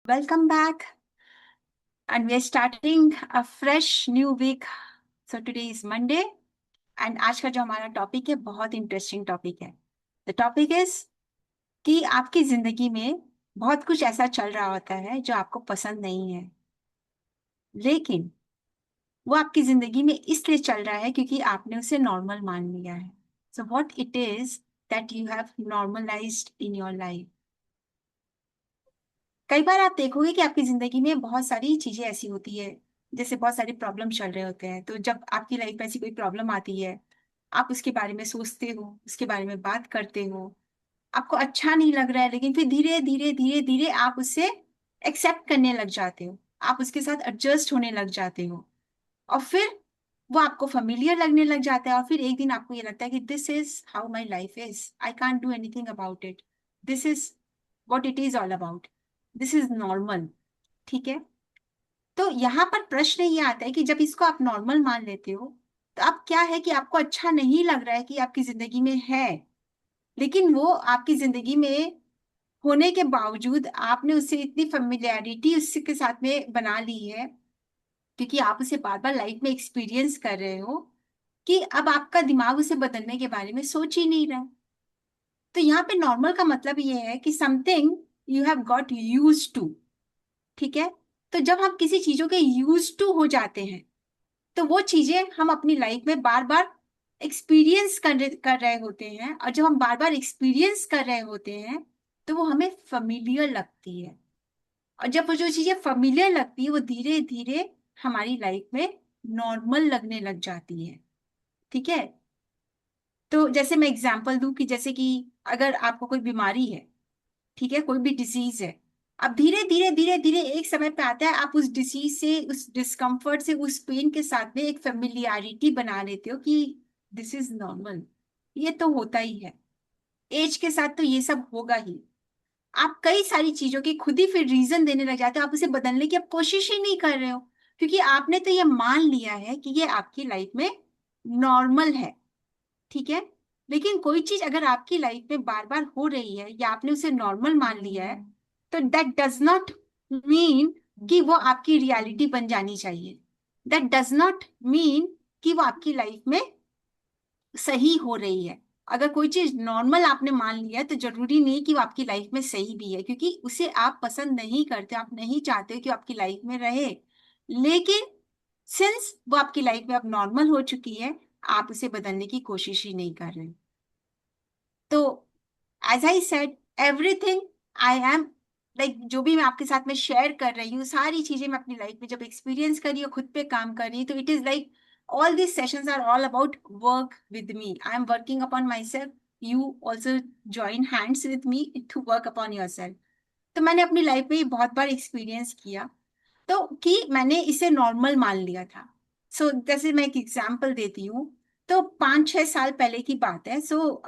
Welcome back, and we are starting a fresh new week. So today is Monday, and आज का जो हमारा topic है बहुत इंटरेस्टिंग टॉपिक है. द टॉपिक इज कि आपकी जिंदगी में बहुत कुछ ऐसा चल रहा होता है जो आपको पसंद नहीं है, लेकिन वो आपकी जिंदगी में इसलिए चल रहा है क्योंकि आपने उसे नॉर्मल मान लिया है. So what it is that you have normalised in your life. कई बार आप देखोगे कि आपकी जिंदगी में बहुत सारी चीजें ऐसी होती है, जैसे बहुत सारे प्रॉब्लम चल रहे होते हैं. तो जब आपकी लाइफ में ऐसी कोई प्रॉब्लम आती है, आप उसके बारे में सोचते हो, उसके बारे में बात करते हो, आपको अच्छा नहीं लग रहा है, लेकिन फिर धीरे धीरे धीरे धीरे आप उससे एक्सेप्ट करने लग जाते हो, आप उसके साथ एडजस्ट होने लग जाते हो, और फिर वो आपको फेमिलियर लगने लग जाता है. और फिर एक दिन आपको ये लगता है कि this is how my life is, I can't do anything about it, this is what it is all about, this is normal. ठीक है. तो यहाँ पर प्रश्न ये आता है कि जब इसको आप नॉर्मल मान लेते हो, तो अब क्या है कि आपको अच्छा नहीं लग रहा है कि आपकी जिंदगी में है, लेकिन वो आपकी जिंदगी में होने के बावजूद आपने उससे इतनी फेमिलियरिटी उसके साथ में बना ली है, क्योंकि आप उसे बार बार लाइफ में एक्सपीरियंस कर रहे हो, कि अब आपका दिमाग उसे बदलने के बारे में सोच ही नहीं रहा. तो यहाँ पे नॉर्मल का मतलब ये है कि something you have got used to. ठीक है. तो जब हम किसी चीजों के यूज टू हो जाते हैं, तो वो चीजें हम अपनी लाइफ में बार बार एक्सपीरियंस कर रहे होते हैं, और जब हम बार बार एक्सपीरियंस कर रहे होते हैं, तो वो हमें familiar लगती है. और जब वो जो चीजें familiar लगती है, वो धीरे धीरे हमारी लाइफ में नॉर्मल लगने लग जाती है. ठीक है. तो जैसे मैं एग्जांपल दूं कि जैसे कि अगर आपको कोई बीमारी है, ठीक है, कोई भी डिसीज है, अब धीरे धीरे धीरे धीरे एक समय पे आता है, आप उस डिसीज से, उस डिस्कम्फर्ट से, उस पेन के साथ में एक फेमिलियरिटी बना लेते हो कि दिस इज नॉर्मल, ये तो होता ही है, एज के साथ तो ये सब होगा ही. आप कई सारी चीजों की खुद ही फिर रीजन देने लग जाते हो, आप उसे बदलने की आप कोशिश ही नहीं कर रहे हो, क्योंकि आपने तो ये मान लिया है कि ये आपकी लाइफ में नॉर्मल है. ठीक है. लेकिन कोई चीज अगर आपकी लाइफ में बार बार हो रही है, या आपने उसे नॉर्मल मान लिया है, तो दैट डज नॉट मीन कि वो आपकी रियलिटी बन जानी चाहिए. दैट डज नॉट मीन कि वो आपकी लाइफ में सही हो रही है. अगर कोई चीज नॉर्मल आपने मान लिया है, तो जरूरी नहीं कि वो आपकी लाइफ में सही भी है, क्योंकि उसे आप पसंद नहीं करते, आप नहीं चाहते कि वो आपकी लाइफ में रहे. लेकिन सिंस वो आपकी लाइफ में अब नॉर्मल हो चुकी है, आप उसे बदलने की कोशिश ही नहीं कर रहे. तो as I said, everything I am, like जो भी मैं आपके साथ में शेयर कर रही हूँ, सारी चीजें मैं अपनी लाइफ में जब एक्सपीरियंस कर रही हूँ, खुद पे काम कर रही हूँ, तो it is like all these sessions are all about work with me. I am working upon myself. You also join hands with me to work upon yourself. तो मैंने अपनी लाइफ में ये बहुत बार एक्सपीरियंस किया, तो कि मैंने इसे नॉर्मल मान लिया था. सो जैसे मैं एक एग्जांपल देती हूँ. तो 5-6 साल पहले की बात है. So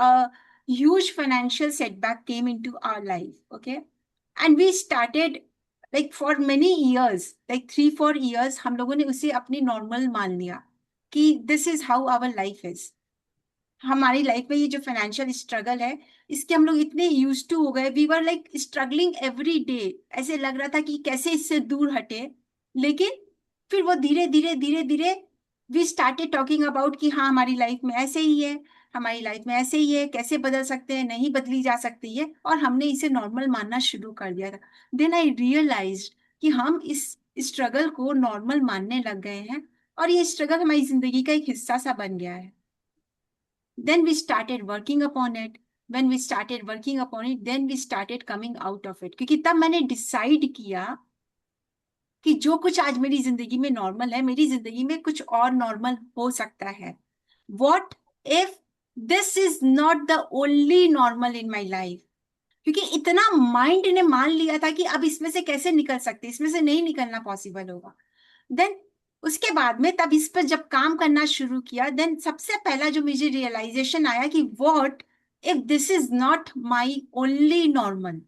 huge financial setback came into our life. Okay. And we started, like for many years, like 3-4 years हम लोगों ने उसे अपनी नॉर्मल मान लिया कि this is how our life is. हमारी लाइफ में ये जो फाइनेंशियल स्ट्रगल है, इसके हम लोग इतने यूज टू हो गए, we were like struggling every day. ऐसे लग रहा था कि कैसे इससे दूर हटे. लेकिन फिर वो धीरे धीरे धीरे धीरे वी स्टार्टेड टॉकिंग अबाउट कि हाँ, हमारी लाइफ में ऐसे ही है, हमारी लाइफ में ऐसे ही है, कैसे बदल सकते हैं, नहीं बदली जा सकती है, और हमने इसे नॉर्मल मानना शुरू कर दिया था. देन आई रियलाइज कि हम इस स्ट्रगल को नॉर्मल मानने लग गए हैं, और ये स्ट्रगल हमारी जिंदगी का एक हिस्सा सा बन गया है. Then we started working upon it. When we started working upon it, then we started coming out of it. क्योंकि तब मैंने डिसाइड किया कि जो कुछ आज मेरी जिंदगी में नॉर्मल है, मेरी जिंदगी में कुछ और नॉर्मल हो सकता है. What if this is not the only normal in my life? क्योंकि इतना माइंड ने मान लिया था कि अब इसमें से कैसे निकल सकते, इसमें से नहीं निकलना पॉसिबल होगा. देन उसके बाद में तब इस पर जब काम करना शुरू किया, देन सबसे पहला जो मुझे रियलाइजेशन आया कि what if this is not my only normal.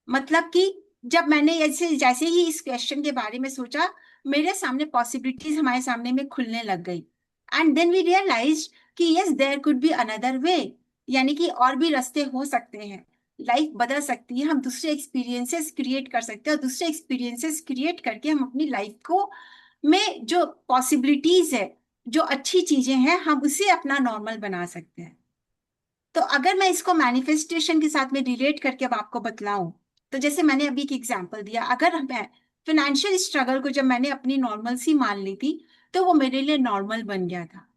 मतलब कि जब मैंने ऐसे जैसे ही इस क्वेश्चन के बारे में सोचा, मेरे सामने पॉसिबिलिटीज हमारे सामने में खुलने लग गई. एंड देन वी रियलाइज कि yes, there could be another way, यानी कि और भी रास्ते हो सकते हैं. लाइफ बदल सकती है, हम दूसरे एक्सपीरियंसेस क्रिएट कर सकते हैं, और दूसरे एक्सपीरियंसेस क्रिएट करके हम अपनी लाइफ को में जो पॉसिबिलिटीज है, जो अच्छी चीजें हैं, हम उसे अपना नॉर्मल बना सकते हैं। तो अगर मैं इसको मैनिफेस्टेशन के साथ में रिलेट करके अब आपको बतलाऊं, तो जैसे मैंने अभी एक एग्जांपल दिया, अगर मैं फिनेंशियल स्ट्रगल को जब मैंने अपनी नॉर्मल सी मान ली थी, तो वो मेरे लिए नॉर्मल बन गया था।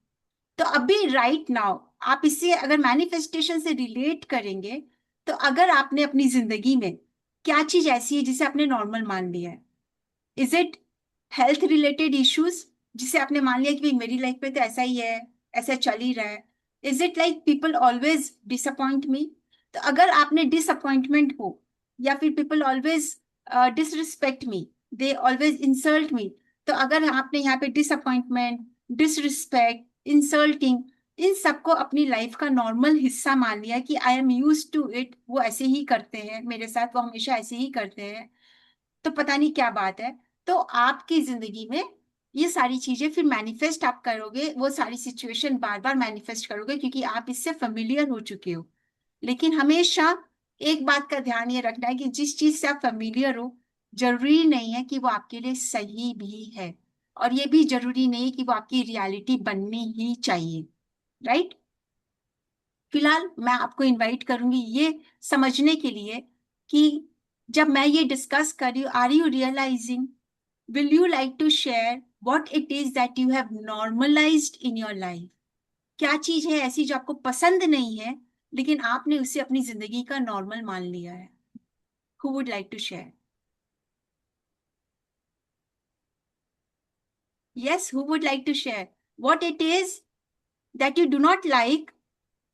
तो अभी राइट नाउ आप इसे अगर मैनिफेस्टेशन से रिलेट करेंगे, तो अगर आपने अपनी जिंदगी में क्या चीज ऐसी है जिसे आपने नॉर्मल मान लिया है? Is it health related issues, जिसे आपने मान लिया कि भाई मेरी लाइफ में तो ऐसा ही है, ऐसा चल ही रहा है? Is it like people always disappoint मी? तो अगर आपने डिसअपॉइंटमेंट को, या फिर people always disrespect me, they always insult me, तो अगर आपने यहाँ पे डिसअपॉइंटमेंट, डिसरिस्पेक्ट, इंसल्टिंग, इन सबको अपनी लाइफ का नॉर्मल हिस्सा मान लिया कि I am used to it, वो ऐसे ही करते हैं मेरे साथ, वो हमेशा ऐसे ही करते हैं, तो पता नहीं क्या बात है। तो आपकी जिंदगी में ये सारी चीजें फिर मैनिफेस्ट आप करोगे, वो सारी सिचुएशन बार बार मैनिफेस्ट करोगे, क्योंकि आप इससे फेमिलियर हो चुके हो। लेकिन हमेशा एक बात का ध्यान ये रखना है कि जिस चीज से आप फेमिलियर हो, जरूरी नहीं है कि वो आपके लिए सही भी है, और ये भी जरूरी नहीं कि वो आपकी रियलिटी बननी ही चाहिए। राइट? फिलहाल मैं आपको इनवाइट करूंगी ये समझने के लिए कि जब मैं ये डिस्कस कर रही हूँ, are you realising, will you like to share what it is that you have normalised in your life? क्या चीज है ऐसी जो आपको पसंद नहीं है, लेकिन आपने उसे अपनी जिंदगी का नॉर्मल मान लिया है? Who would like to share? Yes, who would like to share what it is that you do not like,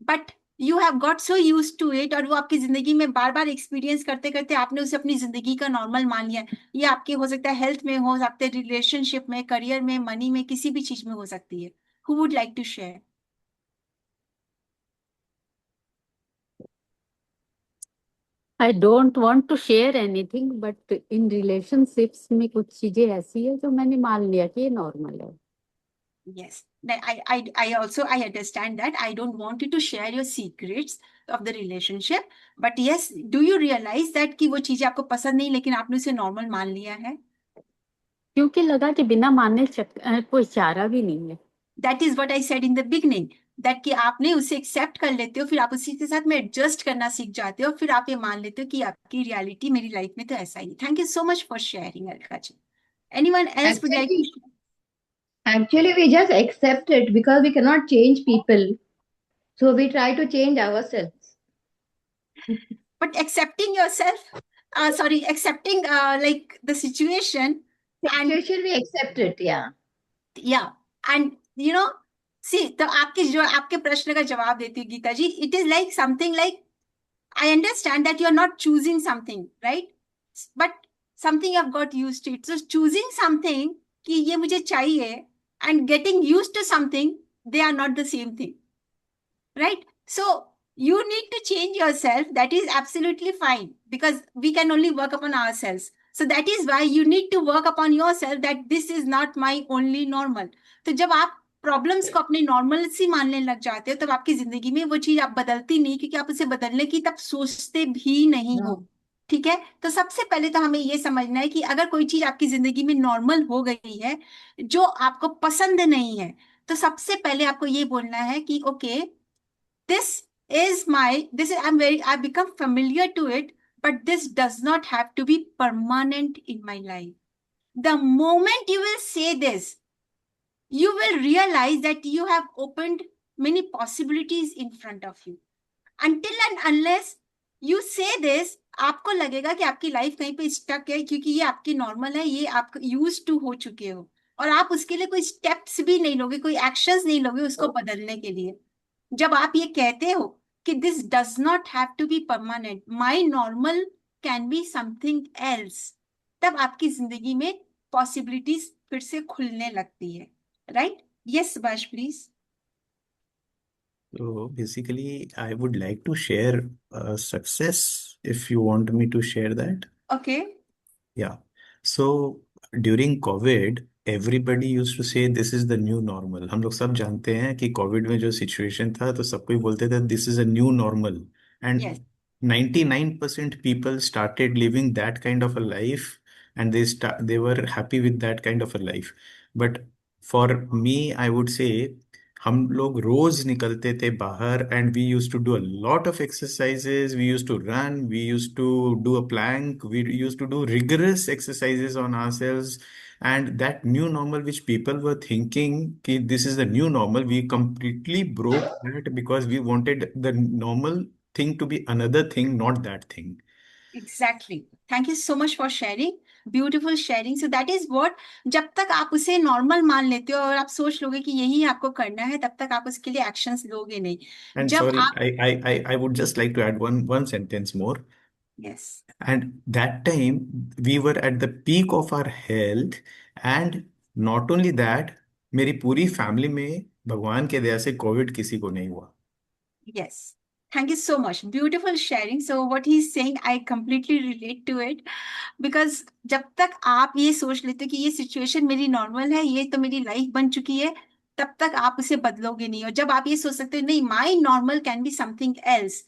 but you have got so used to it, और वो आपकी जिंदगी में बार बार एक्सपीरियंस करते करते आपने उसे अपनी जिंदगी का नॉर्मल मान लिया है। ये आपके हो सकता है हेल्थ में, हो सकते हैं रिलेशनशिप में, करियर में, मनी में, किसी भी चीज में हो सकती है। Who would like to share? I don't want to share anything, but in relationships में कुछ चीजें ऐसी है जो मैंने मान लिया कि ये नॉर्मल है। Yes, I also I understand that. I don't want you to share your secrets of the relationship, but yes, do you realize that कि वो चीजें आपको पसंद नहीं, लेकिन आपने उसे नॉर्मल मान लिया है? क्योंकि लगा कि बिना माने कोई चारा भी नहीं है। That is what I said in the beginning, that कि आपने उसे एक्सेप्ट कर लेते हो, फिर आप उसी के साथ में एडजस्ट करना सीख जाते हो, फिर आप ये मान लेते हो कि आपकी रियलिटी मेरी लाइफ में तो ऐसा ही। Thank you so much for sharing, Alka ji. Anyone else would like Actually, to? actually, we just accept it because we cannot change people. So we try to change ourselves. But accepting yourself, sorry, accepting like the situation, and Situation, we accept it. Yeah. या and you know, see, तो आपके जो आपके प्रश्न का जवाब देती हूँ Geeta ji, it is like something like, I understand that you are not choosing something, right? But something you have got used to it. So choosing something कि ये मुझे चाहिए, and getting used to something, they are not the same thing, right? So you need to change yourself. That is absolutely fine, because we can only work upon ourselves. So that is why you need to work upon yourself, that this is not my only normal. तो जब आप problems को अपने normal सी मानने लग जाते हो, तब आपकी जिंदगी में वो चीज आप बदलती नहीं, क्योंकि आप उसे बदलने की तब सोचते भी नहीं हो। ठीक है? तो सबसे पहले तो हमें ये समझना है कि अगर कोई चीज आपकी जिंदगी में नॉर्मल हो गई है, जो आपको पसंद नहीं है, तो सबसे पहले आपको ये बोलना है कि okay, this this is, I've become familiar to it, but this does not have to be permanent in my life. The moment you will say this, you will realize that you have opened many possibilities in front of you. Until and unless you say this, आपको लगेगा कि आपकी life कहीं पे stuck है, क्योंकि ये आपकी नॉर्मल है, ये आप यूज टू हो चुके हो, और आप उसके लिए कोई स्टेप्स भी नहीं लोगे, कोई एक्शंस नहीं लोगे उसको बदलने के लिए। जब आप ये कहते हो कि this does not have to be permanent, my normal can be something else, तब आपकी जिंदगी में पॉसिबिलिटीज फिर से खुलने लगती है। Right? Yes Subhash, please. So basically, I would like to share a success if you want me to share that. Okay. Yeah. So during COVID, everybody used to say this is the new normal. हम लोग सब जानते हैं कि Covid में जो situation था तो सब कोई बोलते थे this is a new normal. And yes. 99% people started living that kind of a life, and they were happy with that kind of a life. But for me, I would say हम लोग रोज निकलते थे बाहर, and we used to do a lot of exercises. We used to run, we used to do a plank, we used to do rigorous exercises on ourselves. And that new normal which people were thinking कि this is the new normal, we completely broke that because we wanted the normal thing to be another thing, not that thing. Exactly. Thank you so much for sharing. Beautiful sharing. So that is what, जब तक आप उसे normal मान लेते हो और आप सोच लोगे कि यही आपको करना है, तब तक आप उसके लिए एक्शंस लोगे नहीं. And जब sorry, आप I would just like to add one sentence more. Yes And that time we were at the peak of our health, and not only that, मेरी पूरी फैमिली में भगवान के दया से कोविड किसी को नहीं हुआ. Yes. Thank you so much. Beautiful sharing. So what he's saying, I completely relate to it. Because जब तक आप ये सोच लेते हो कि ये सिचुएशन मेरी नॉर्मल है, ये तो मेरी लाइफ बन चुकी है, तब तक आप उसे बदलोगे नहीं. और जब आप ये सोच सकते हो नहीं, माई normal can be something else,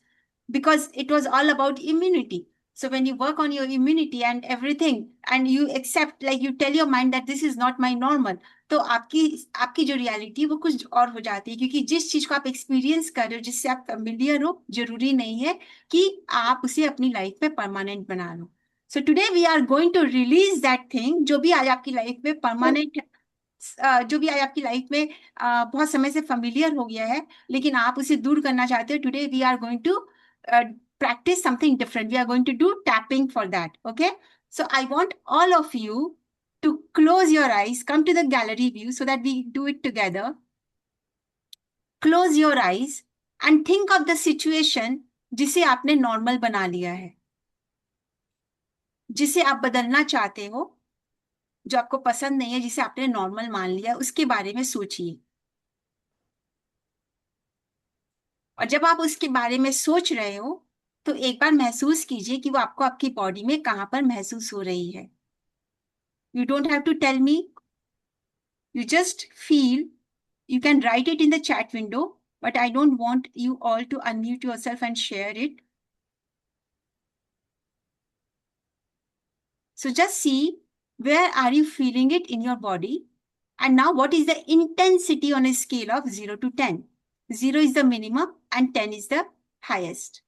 because it was all about immunity. So when you work on your immunity and everything, and you accept, like you tell your mind that this is not my normal, तो आपकी आपकी जो reality वो कुछ और हो जाती है. क्योंकि जिस चीज को आप एक्सपीरियंस कर रहे हो, जिससे आप फेमिलियर हो, जरूरी नहीं है कि आप उसे अपनी लाइफ में परमानेंट बना लो. So today we are going to release that thing जो भी आज आपकी लाइफ में परमानेंट, जो भी आज आपकी लाइफ में बहुत समय से फेमिलियर हो गया है, लेकिन आप उसे दूर करना चाहते हो. Today we are going to practice something different. We are going to do tapping for that. Okay. So I want all of you to close your eyes, come to the gallery view so that we do it together. Close your eyes and think of the situation जिसे आपने normal बना लिया है, जिसे आप बदलना चाहते हो, जो आपको पसंद नहीं है, जिसे आपने नॉर्मल मान लिया, उसके बारे में सोचिए. और जब आप उसके बारे में सोच रहे हो, तो एक बार महसूस कीजिए कि वो आपको आपकी बॉडी में कहाँ पर महसूस हो रही है. You don't have to tell me. You just feel. You can write it in the chat window, but I don't want you all to unmute yourself and share it. So just see where are you feeling it in your body. And now what is the intensity on a scale of 0 to 10? 0 is the minimum and 10 is the highest.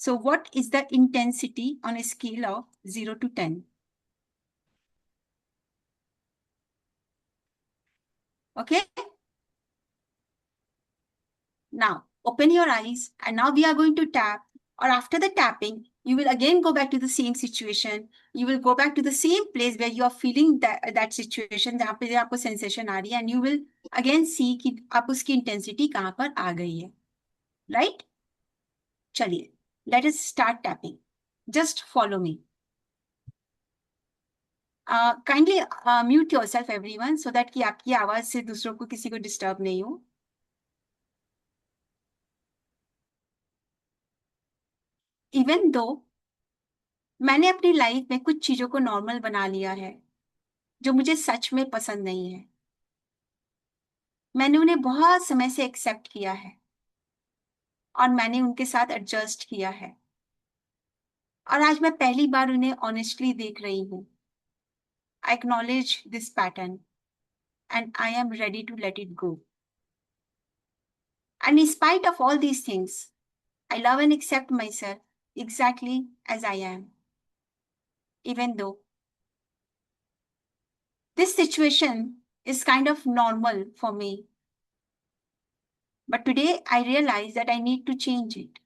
So what is the intensity on a scale of 0 to 10? Okay. Now open your eyes and now we are going to tap. Or after the tapping, you will again go back to the same situation. You will go back to the same place where you are feeling that situation, जहाँ पे आपको sensation आ रही है, and you will again see कि आप उसकी intensity कहाँ पर आ गई है. Right? चलिए, let us start tapping. Just follow me. Kindly mute yourself everyone so that कि आपकी आवाज से दूसरों को किसी को disturb नहीं हो. Even though मैंने अपनी लाइफ में कुछ चीजों को नॉर्मल बना लिया है जो मुझे सच में पसंद नहीं है, मैंने उन्हें बहुत समय से एक्सेप्ट किया है और मैंने उनके साथ एडजस्ट किया है, और आज मैं पहली बार उन्हें ऑनेस्टली देख रही हूँ. I acknowledge this pattern and I am ready to let it go. And in spite of all these things, I love and accept myself exactly as I am, even though this situation is kind of normal for me. But today I realize that I need to change it.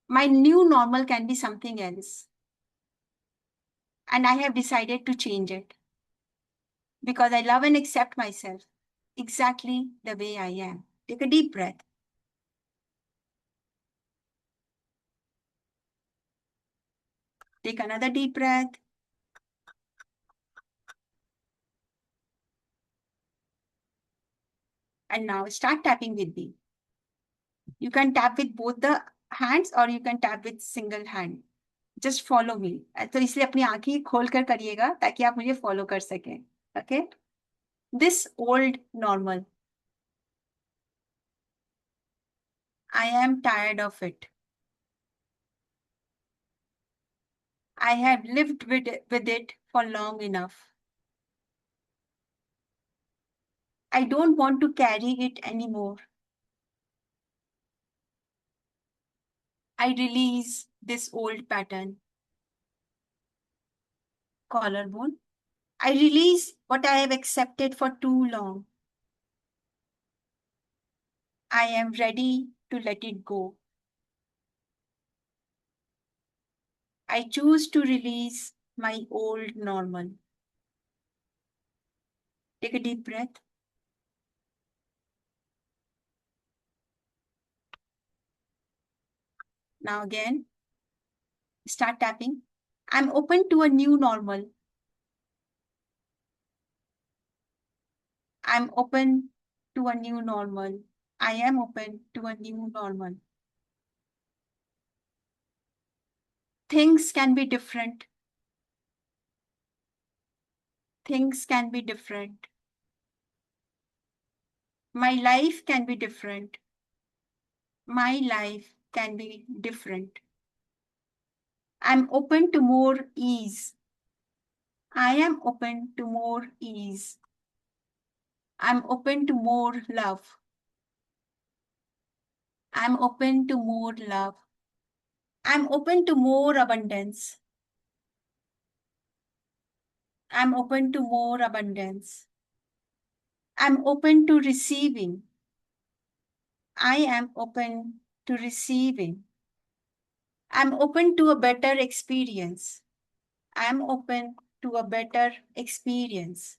My new normal can be something else. And I have decided to change it. Because I love and accept myself exactly the way I am. Take a deep breath. Take another deep breath. And now start tapping with me. You can tap with both the hands or you can tap with single hand. Just follow me. तो इसलिए अपनी आंखें खोल कर करिएगा ताकि आप मुझे फॉलो कर सकें. Okay? This old normal, I am tired of it. I have lived with it for long enough. I don't want to carry it anymore. I release this old pattern. Collarbone. I release what I have accepted for too long. I am ready to let it go. I choose to release my old normal. Take a deep breath. Now again, start tapping. I'm open to a new normal. I'm open to a new normal. I am open to a new normal. Things can be different. Things can be different. My life can be different. My life can be different. I'm open to more ease. I am open to more ease. I'm open to more love. I'm open to more love. I'm open to more abundance. I'm open to more abundance. I'm open to receiving. I am open to receiving. I'm open to a better experience. I'm open to a better experience.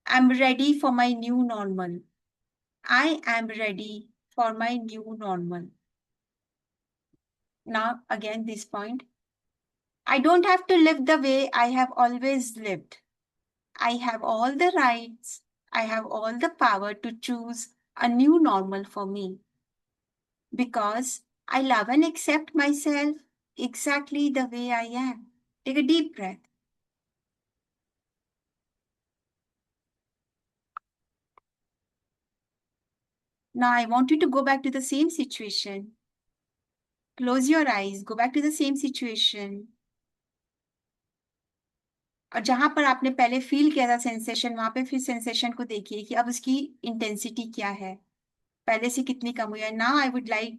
I'm ready for my new normal. I am ready for my new normal. Now, again, this point. I don't have to live the way I have always lived. I have all the rights. I have all the power to choose a new normal for me. Because I love and accept myself exactly the way I am. Take a deep breath. Now I want you to go back to the same situation. Close your eyes, go back to the same situation. और जहां पर आपने पहले feel किया था sensation, वहां पे फिर सेंसेशन को देखिए कि अब उसकी इंटेंसिटी क्या है, पहले से कितनी कम हुई है. Now I would like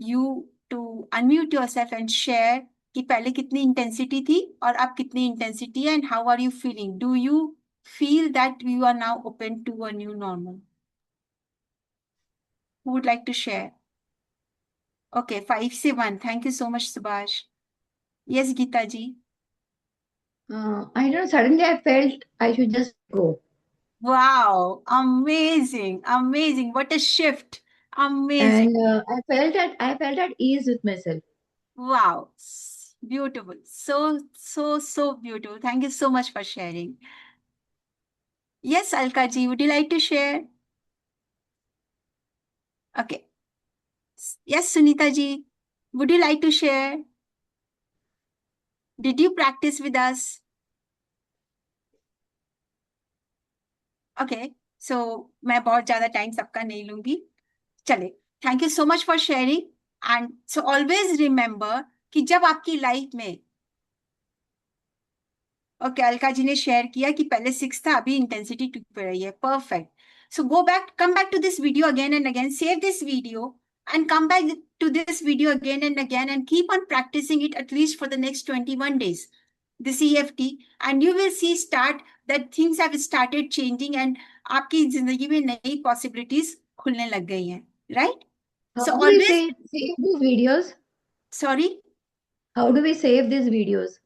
you to unmute yourself and share कि पहले कितनी इंटेंसिटी थी और अब कितनी इंटेंसिटी है, and how are you feeling. Do you feel that you are now open to a new normal? Who would like to share? Okay, 5 से 1. Thank you so much, Subhash. Yes, Geeta ji. I don't know, suddenly I felt I should just go. Wow, amazing, amazing. What a shift. Amazing. And I felt at ease with myself. Wow, beautiful. So beautiful. Thank you so much for sharing. Yes, Alka ji, would you like to share? Okay. Yes, Sunita ji, would you like to share? Did you practice with us? Okay, so मैं बहुत ज्यादा time सबका नहीं लूंगी. चले, thank you so much for sharing. And so always remember कि जब आपकी लाइफ में, ओके, अलका जी ने शेयर किया कि पहले 6 था, अभी इंटेंसिटी 2 पे रही है. Perfect. So come back to this video again and again, save this video and come back to this video again and keep on practicing it at least for the next 21 days, this EFT, and you will see that things have started changing and आपकी जिंदगी में नई possibilities खुलने लग गई हैं, right? How So do we always, save these videos? sorry, How do we save these videos?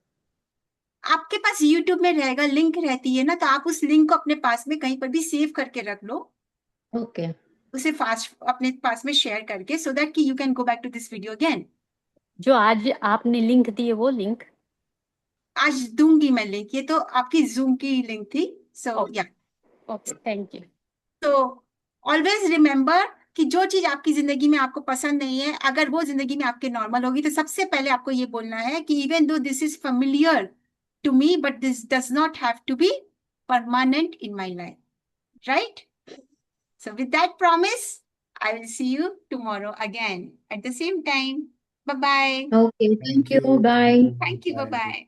आपके पास YouTube में रहेगा, लिंक रहती है ना, तो आप उस लिंक को अपने पास में कहीं पर भी सेव करके रख लो. Okay. उसे फास्ट अपने पास में शेयर करके, so that कि you can go back to this video again. जो आज आपने लिंक दी है वो लिंक आज दूंगी मैं लिंक. ये तो आपकी जूम की लिंक थी. सो या, ओके, थैंक यू. तो ऑलवेज रिमेंबर कि जो चीज आपकी जिंदगी में आपको पसंद नहीं है, अगर वो जिंदगी में आपके नॉर्मल होगी, तो सबसे पहले आपको ये बोलना है कि even though this is familiar to me, but this does not have to be permanent in my life, right? So with that promise, I will see you tomorrow again at the same time. Bye bye. Okay, Thank thank you. you. Thank Bye. you. Thank you, bye Bye. Bye.